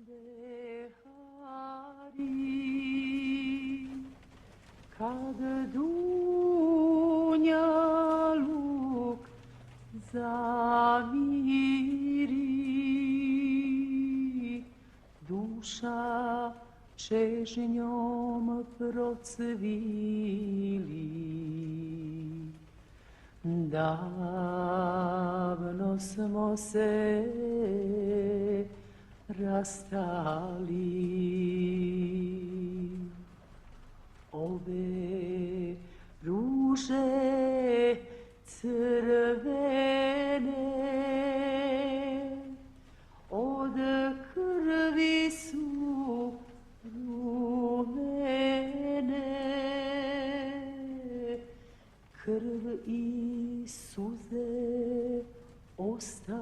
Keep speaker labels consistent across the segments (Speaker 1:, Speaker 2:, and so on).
Speaker 1: Behari, kad dunjaluk zamiri, duša čežnjom procvili. Davno smo se rastali, ove ruže crvene od krvi su rumene, krv i suze ostaju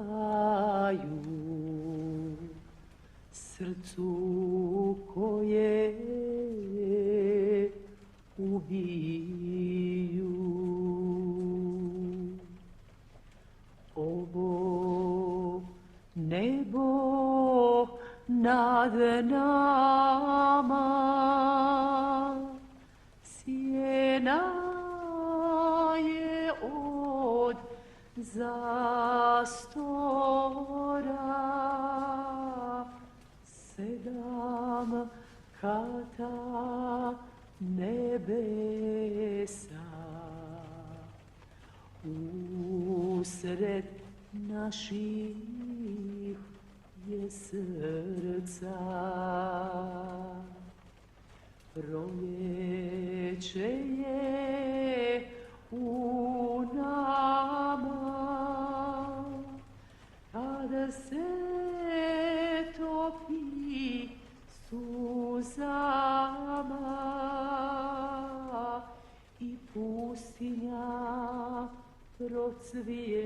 Speaker 1: srcu koje ubiju. Ovo nebo nad nama sjena je od zastora, 7 kata nebesa, usred naših je srca. Proljeće je u nama, kada se topi suzama i pustinja procvijeta,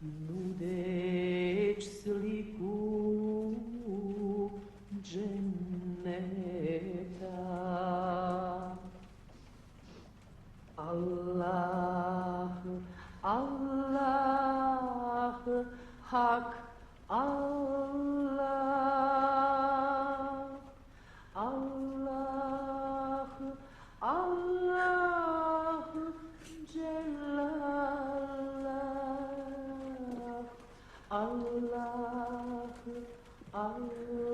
Speaker 1: nudeć sliku dženeta. Allah, Allah, hak Allah, Allah, Allah, Cellallah, Allah, Allah,